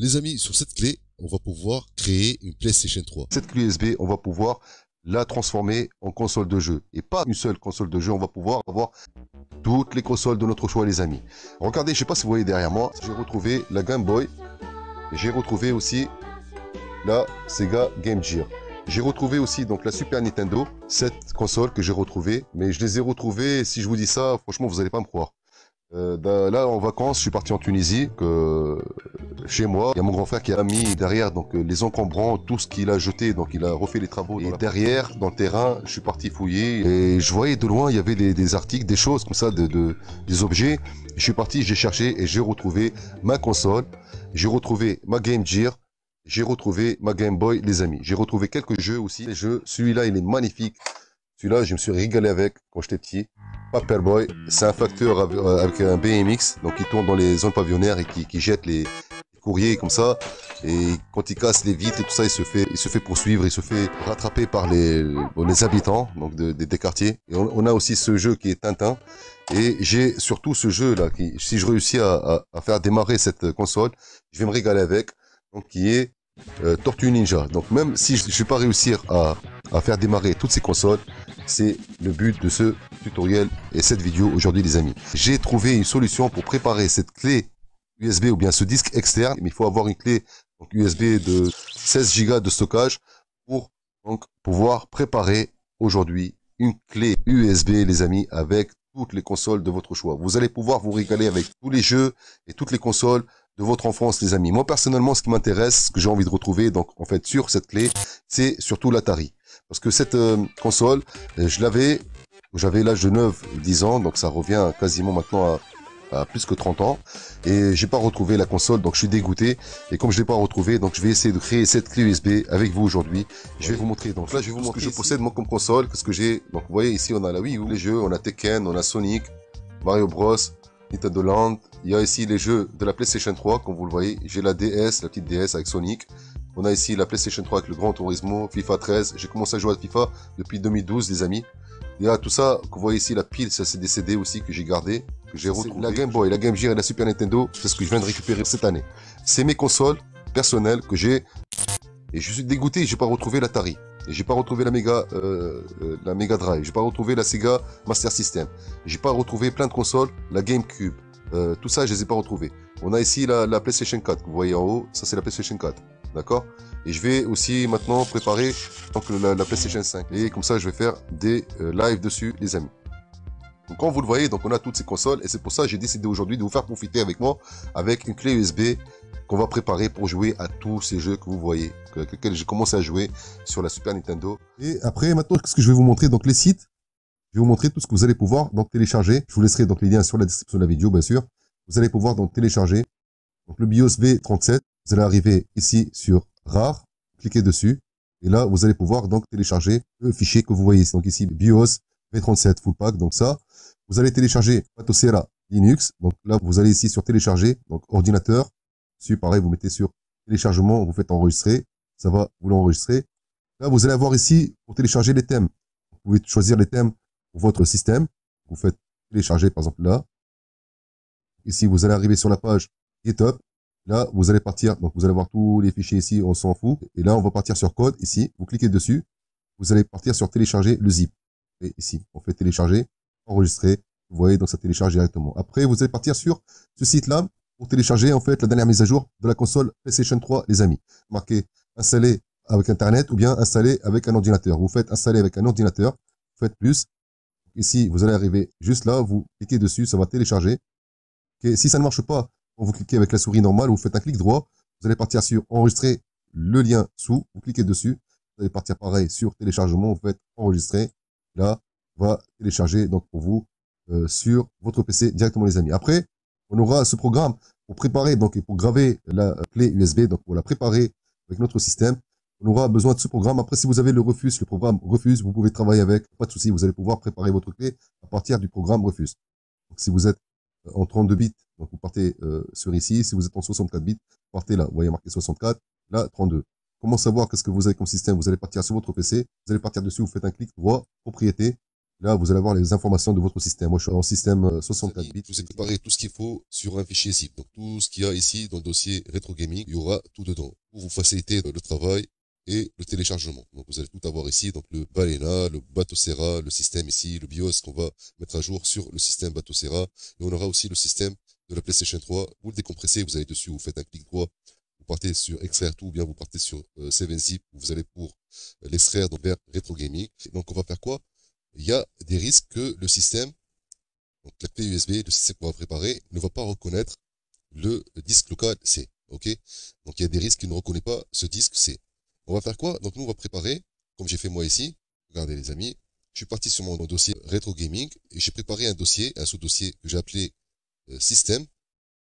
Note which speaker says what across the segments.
Speaker 1: Les amis, sur cette clé, on va pouvoir créer une PlayStation 3.
Speaker 2: Cette clé USB, on va pouvoir la transformer en console de jeu. Et pas une seule console de jeu, on va pouvoir avoir toutes les consoles de notre choix, les amis. Regardez, je sais pas si vous voyez derrière moi, j'ai retrouvé la Game Boy. J'ai retrouvé aussi la Sega Game Gear. J'ai retrouvé aussi donc la Super Nintendo, cette console que j'ai retrouvée. Mais je les ai retrouvées, si je vous dis ça, franchement, vous n'allez pas me croire. Là, en vacances, je suis parti en Tunisie, chez moi. Il y a mon grand frère qui a mis derrière donc les encombrants, tout ce qu'il a jeté, donc il a refait les travaux. Et derrière, dans le terrain, je suis parti fouiller et je voyais de loin, il y avait des articles, des choses comme ça, des objets. Je suis parti, j'ai cherché et j'ai retrouvé ma console, j'ai retrouvé ma Game Gear, j'ai retrouvé ma Game Boy, les amis. J'ai retrouvé quelques jeux aussi. Les jeux, celui-là, il est magnifique. Celui-là, je me suis régalé avec quand j'étais petit. Paperboy, c'est un facteur avec un BMX, donc il tourne dans les zones pavillonnaires et qui jette les courriers comme ça. Et quand il casse les vitres et tout ça, il se fait poursuivre, il se fait rattraper par les habitants donc des quartiers. Et on a aussi ce jeu qui est Tintin. Et j'ai surtout ce jeu là qui, si je réussis à faire démarrer cette console, je vais me régaler avec. Donc qui est Tortue Ninja. Donc même si je ne vais pas réussir à faire démarrer toutes ces consoles, c'est le but de ce tutoriel et cette vidéo aujourd'hui les amis. J'ai trouvé une solution pour préparer cette clé USB ou bien ce disque externe, mais il faut avoir une clé donc USB de 16 Go de stockage pour donc pouvoir préparer aujourd'hui une clé USB les amis avec toutes les consoles de votre choix. Vous allez pouvoir vous régaler avec tous les jeux et toutes les consoles de votre enfance les amis. Moi personnellement ce qui m'intéresse, ce que j'ai envie de retrouver donc en fait sur cette clé, c'est surtout l'Atari. Parce que cette console, j'avais l'âge de 9-10 ans, donc ça revient quasiment maintenant à plus que 30 ans. Et j'ai pas retrouvé la console, donc je suis dégoûté. Et comme je l'ai pas retrouvé, donc je vais essayer de créer cette clé USB avec vous aujourd'hui. Je vais vous montrer. Donc là, je vais vous montrer ce que je possède moi comme console, qu'est-ce que j'ai. Donc vous voyez ici, on a la Wii U, les jeux, on a Tekken, on a Sonic, Mario Bros, Nintendo Land. Il y a ici les jeux de la PlayStation 3, comme vous le voyez. J'ai la DS, la petite DS avec Sonic. On a ici la PlayStation 3 avec le Gran Turismo, FIFA 13. J'ai commencé à jouer à FIFA depuis 2012, les amis. Il y a tout ça que vous voyez ici, la pile, ça c'est des CD aussi que j'ai gardé, que j'ai retrouvé. La Game Boy, la Game Gear et la Super Nintendo, c'est ce que je viens de récupérer cette année. C'est mes consoles personnelles que j'ai. Et je suis dégoûté, j'ai pas retrouvé l'Atari. Et j'ai pas retrouvé la Mega Drive. J'ai pas retrouvé la Sega Master System. J'ai pas retrouvé plein de consoles, la GameCube. Tout ça, je les ai pas retrouvés. On a ici la PlayStation 4, que vous voyez en haut, ça c'est la PlayStation 4. D'accord? Et je vais aussi maintenant préparer donc, la PlayStation 5. Et comme ça, je vais faire des lives dessus, les amis. Donc, comme vous le voyez, donc on a toutes ces consoles. Et c'est pour ça que j'ai décidé aujourd'hui de vous faire profiter avec moi avec une clé USB qu'on va préparer pour jouer à tous ces jeux que vous voyez, avec lesquels j'ai commencé à jouer sur la Super Nintendo. Et après, maintenant, ce que je vais vous montrer, donc les sites, je vais vous montrer tout ce que vous allez pouvoir donc télécharger. Je vous laisserai donc les liens sur la description de la vidéo, bien sûr. Vous allez pouvoir donc télécharger donc le BIOS V37. Vous allez arriver ici sur Rare, cliquez dessus. Et là, vous allez pouvoir donc télécharger le fichier que vous voyez ici. Donc ici, BIOS V37 Full Pack. Donc ça, vous allez télécharger Patosera Linux. Donc là, vous allez ici sur télécharger, donc ordinateur. Dessus, pareil, vous mettez sur téléchargement, vous faites enregistrer. Ça va, vous l'enregistrez. Là, vous allez avoir ici pour télécharger les thèmes. Vous pouvez choisir les thèmes pour votre système. Vous faites télécharger, par exemple, là. Ici, vous allez arriver sur la page GitHub. Là, vous allez partir, donc vous allez voir tous les fichiers ici, on s'en fout. Et là, on va partir sur code, ici, vous cliquez dessus. Vous allez partir sur télécharger le zip. Et ici, on fait télécharger, enregistrer. Vous voyez, donc ça télécharge directement. Après, vous allez partir sur ce site-là pour télécharger, en fait, la dernière mise à jour de la console PlayStation 3, les amis. Marqué installer avec Internet ou bien installer avec un ordinateur. Vous faites installer avec un ordinateur, vous faites plus. Ici, vous allez arriver juste là, vous cliquez dessus, ça va télécharger. Et si ça ne marche pas, quand vous cliquez avec la souris normale, vous faites un clic droit, vous allez partir sur enregistrer le lien sous, vous cliquez dessus, vous allez partir pareil sur téléchargement, vous faites enregistrer, là, va télécharger donc pour vous sur votre PC directement les amis. Après, on aura ce programme pour préparer donc et pour graver la clé USB, donc pour la préparer avec notre système. On aura besoin de ce programme. Après, si vous avez le programme Refuse, vous pouvez travailler avec, pas de souci, vous allez pouvoir préparer votre clé à partir du programme Refuse. Donc, si vous êtes en 32 bits, donc vous partez sur ici. Si vous êtes en 64 bits, partez là. Vous voyez marqué 64, là 32. Comment savoir qu'est-ce que vous avez comme système? Vous allez partir sur votre PC, vous allez partir dessus, vous faites un clic droit, propriété. Là, vous allez avoir les informations de votre système. Moi, je suis en système 64 bits.
Speaker 1: Je vous ai préparé tout ce qu'il faut sur un fichier zip. Donc tout ce qu'il y a ici dans le dossier Retro Gaming, il y aura tout dedans pour vous faciliter le travail et le téléchargement. Donc vous allez tout avoir ici, donc le Balena, le Batocera, le système ici, le BIOS qu'on va mettre à jour sur le système Batocera. Et on aura aussi le système de la PlayStation 3. Vous le décompressez, vous allez dessus, vous faites un clic droit, vous partez sur extraire tout, ou bien vous partez sur 7zip, vous allez pour l'extraire donc vers Retro Gaming. Donc on va faire quoi? Il y a des risques que le système, donc la clé USB, le système qu'on va préparer, ne va pas reconnaître le disque local C. Ok? Donc il y a des risques qu'il ne reconnaît pas ce disque C. On va faire quoi? Donc nous on va préparer, comme j'ai fait moi ici. Regardez les amis, je suis parti sur mon dossier Retro Gaming et j'ai préparé un dossier, un sous-dossier que j'ai appelé Système.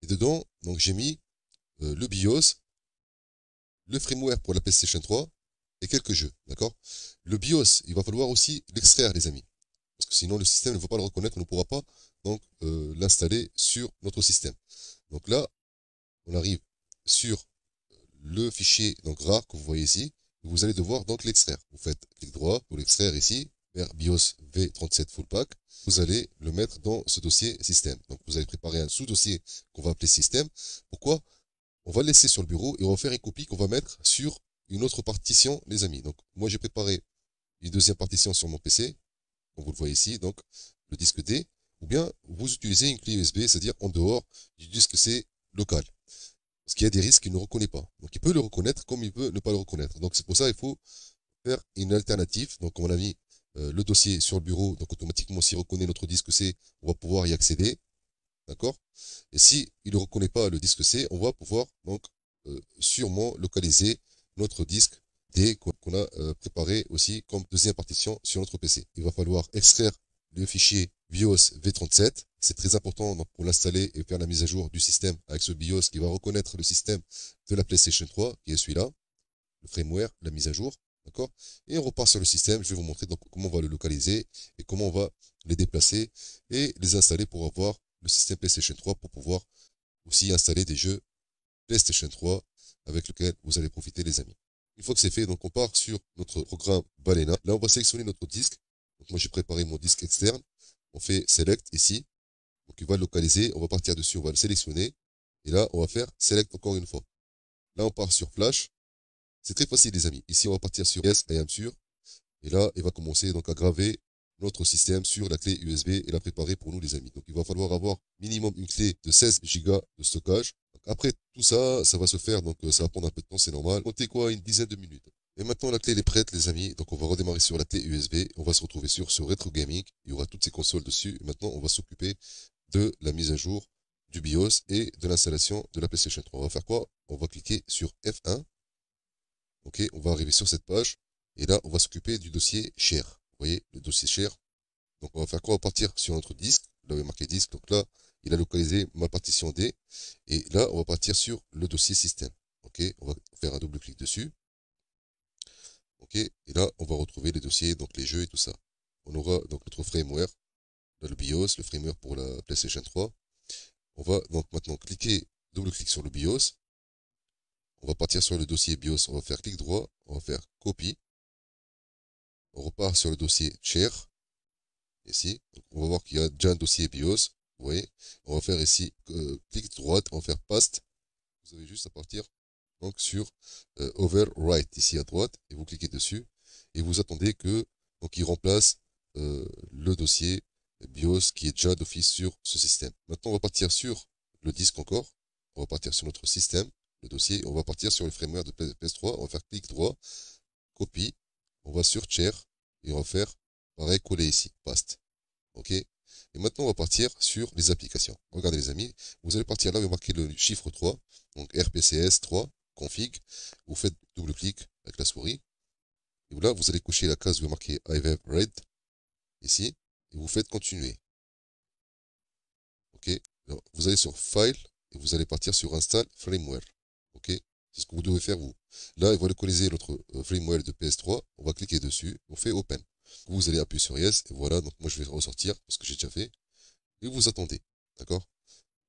Speaker 1: Et dedans, donc j'ai mis le BIOS, le firmware pour la PlayStation 3 et quelques jeux. D'accord? Le BIOS, il va falloir aussi l'extraire, les amis. Parce que sinon le système ne va pas le reconnaître, on ne pourra pas donc l'installer sur notre système. Donc là, on arrive sur le fichier donc RAR que vous voyez ici. Vous allez devoir donc l'extraire. Vous faites clic droit pour l'extraire ici, vers BIOS V37 Full Pack. Vous allez le mettre dans ce dossier système. Donc vous allez préparer un sous-dossier qu'on va appeler système. Pourquoi? On va le laisser sur le bureau et on va faire une copie qu'on va mettre sur une autre partition, les amis. Donc moi j'ai préparé une deuxième partition sur mon PC, comme vous le voyez ici, donc le disque D, ou bien vous utilisez une clé USB, c'est-à-dire en dehors du disque C local. Parce qu'il y a des risques qu'il ne reconnaît pas. Donc il peut le reconnaître comme il peut ne pas le reconnaître. Donc c'est pour ça qu'il faut faire une alternative. Donc on a mis le dossier sur le bureau, donc automatiquement s'il reconnaît notre disque C, on va pouvoir y accéder. D'accord? Et si il ne reconnaît pas le disque C, on va pouvoir donc sûrement localiser notre disque D qu'on a préparé aussi comme deuxième partition sur notre PC. Il va falloir extraire le fichier BIOS V37. C'est très important donc, pour l'installer et faire la mise à jour du système avec ce BIOS qui va reconnaître le système de la PlayStation 3, qui est celui-là, le firmware, la mise à jour. D'accord? Et on repart sur le système. Je vais vous montrer donc comment on va le localiser et comment on va les déplacer et les installer pour avoir le système PlayStation 3 pour pouvoir aussi installer des jeux PlayStation 3 avec lequel vous allez profiter les amis. Une fois que c'est fait, donc on part sur notre programme Balena. Là, on va sélectionner notre disque. Donc moi, j'ai préparé mon disque externe. On fait Select ici. Donc il va le localiser. On va partir dessus, on va le sélectionner. Et là, on va faire Select encore une fois. Là, on part sur Flash. C'est très facile les amis. Ici, on va partir sur Yes, I am sure. Et là, il va commencer donc à graver notre système sur la clé USB et la préparer pour nous les amis. Donc il va falloir avoir minimum une clé de 16 Go de stockage. Donc, après tout ça, ça va se faire, donc ça va prendre un peu de temps, c'est normal. Comptez quoi, une dizaine de minutes. Et maintenant la clé elle est prête les amis, donc on va redémarrer sur la clé USB, on va se retrouver sur ce Retro Gaming, il y aura toutes ces consoles dessus, et maintenant on va s'occuper de la mise à jour du BIOS et de l'installation de la PlayStation 3. On va faire quoi? On va cliquer sur F1, ok, on va arriver sur cette page, et là on va s'occuper du dossier Share. Vous voyez, le dossier Share. Donc on va faire quoi? On va partir sur notre disque. Là, il y a marqué disque. Donc là, il a localisé ma partition D. Et là, on va partir sur le dossier système. Ok, on va faire un double clic dessus. Ok, et là, on va retrouver les dossiers, donc les jeux et tout ça. On aura donc notre firmware, là, le BIOS, le firmware pour la PlayStation 3. On va donc maintenant cliquer, double clic sur le BIOS. On va partir sur le dossier BIOS. On va faire clic droit. On va faire copie. On repart sur le dossier share. Ici, donc on va voir qu'il y a déjà un dossier BIOS. Vous voyez, on va faire ici clic droite, on va faire paste. Vous avez juste à partir donc sur overwrite ici à droite et vous cliquez dessus et vous attendez que donc il remplace le dossier BIOS qui est déjà d'office sur ce système. Maintenant, on va partir sur le disque encore. On va partir sur notre système, le dossier. On va partir sur le firmware de PS3. On va faire clic droit, copie. On va sur share et on va faire pareil, coller ici, paste. Ok. Et maintenant, on va partir sur les applications. Regardez les amis, vous allez partir là, vous marquez le chiffre 3, donc RPCS 3, config. Vous faites double clic avec la souris. Et là, vous allez cocher la case où vous marquez I have read, ici, et vous faites continuer. Ok. Alors, vous allez sur File, et vous allez partir sur Install Firmware. Ok. C'est ce que vous devez faire vous. Là, il va localiser notre firmware de PS3. On va cliquer dessus, on fait Open. Vous allez appuyer sur Yes, et voilà, donc moi je vais ressortir, parce que j'ai déjà fait, et vous attendez, d'accord?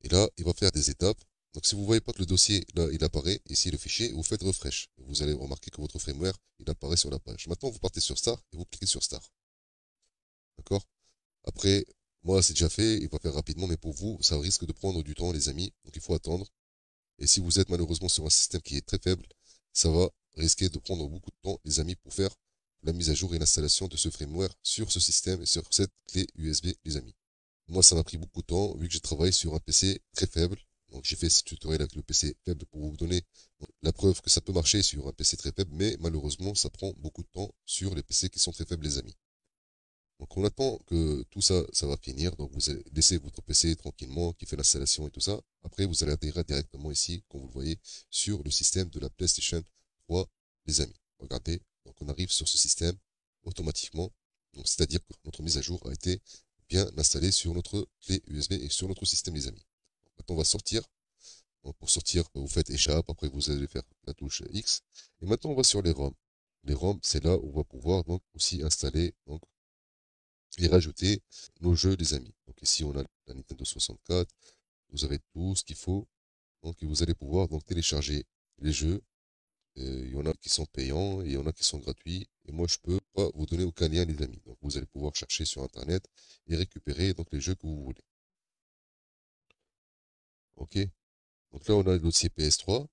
Speaker 1: Et là, il va faire des étapes, donc si vous voyez pas que le dossier, là, il apparaît, ici le fichier, vous faites Refresh, vous allez remarquer que votre firmware, il apparaît sur la page. Maintenant, vous partez sur Start, et vous cliquez sur Start, d'accord? Après, moi, c'est déjà fait, il va faire rapidement, mais pour vous, ça risque de prendre du temps, les amis. Donc, il faut attendre. Et si vous êtes malheureusement sur un système qui est très faible, ça va risquer de prendre beaucoup de temps, les amis, pour faire la mise à jour et l'installation de ce firmware sur ce système et sur cette clé USB, les amis. Moi, ça m'a pris beaucoup de temps, vu que je travaille sur un PC très faible. Donc, j'ai fait ce tutoriel avec le PC faible pour vous donner la preuve que ça peut marcher sur un PC très faible, mais malheureusement, ça prend beaucoup de temps sur les PC qui sont très faibles, les amis. Donc, on attend que tout ça, ça va finir. Donc, vous allez laisser votre PC tranquillement, qui fait l'installation et tout ça. Après, vous allez atterrir directement ici, comme vous le voyez, sur le système de la PlayStation 3, les amis. Regardez. Donc, on arrive sur ce système automatiquement. Donc, c'est-à-dire que notre mise à jour a été bien installée sur notre clé USB et sur notre système, les amis. Donc, maintenant, on va sortir. Donc, pour sortir, vous faites échappe. Après, vous allez faire la touche X. Et maintenant, on va sur les ROM. Les ROM, c'est là où on va pouvoir donc aussi installer donc, et rajouter nos jeux, les amis. Donc ici, on a la Nintendo 64. Vous avez tout ce qu'il faut. Donc, et vous allez pouvoir donc télécharger les jeux. Il y en a qui sont payants et il y en a qui sont gratuits. Et moi, je peux pas vous donner aucun lien, les amis. Donc, vous allez pouvoir chercher sur Internet et récupérer donc les jeux que vous voulez. OK? Donc là, on a le dossier PS3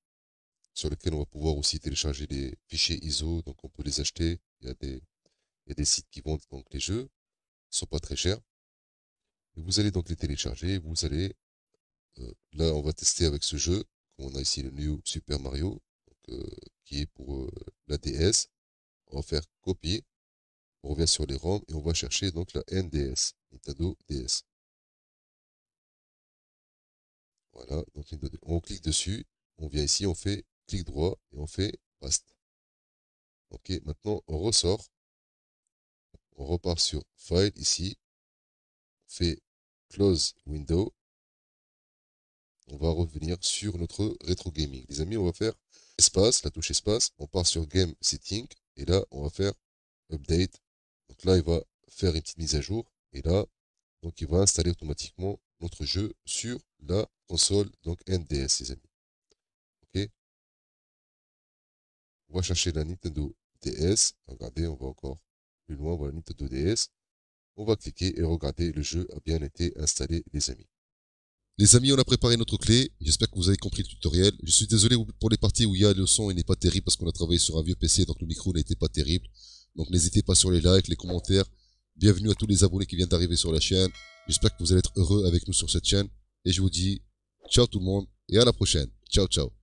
Speaker 1: sur lequel on va pouvoir aussi télécharger les fichiers ISO. Donc, on peut les acheter. Il y a des sites qui vendent donc les jeux. Ils sont pas très chers. Et vous allez donc les télécharger. Vous allez là, on va tester avec ce jeu. On a ici le New Super Mario, donc, qui est pour la DS. On va faire copier. On revient sur les ROM et on va chercher donc la NDS, Nintendo DS. Voilà, donc on clique dessus. On vient ici, on fait clic droit et on fait Paste. Ok, maintenant on ressort. On repart sur File ici. On fait Close Window. On va revenir sur notre rétro gaming. Les amis, on va faire espace, la touche espace. On part sur Game Setting et là, on va faire Update. Donc là, il va faire une petite mise à jour et là, donc il va installer automatiquement notre jeu sur la console donc NDS, les amis. Ok. On va chercher la Nintendo DS. Regardez, on va encore plus loin. Voilà Nintendo DS. On va cliquer et regardez, le jeu a bien été installé, les amis. Les amis, on a préparé notre clé. J'espère que vous avez compris le tutoriel. Je suis désolé pour les parties où il y a le son et n'est pas terrible parce qu'on a travaillé sur un vieux PC, donc le micro n'était pas terrible. Donc n'hésitez pas sur les likes, les commentaires. Bienvenue à tous les abonnés qui viennent d'arriver sur la chaîne. J'espère que vous allez être heureux avec nous sur cette chaîne. Et je vous dis ciao tout le monde et à la prochaine. Ciao ciao.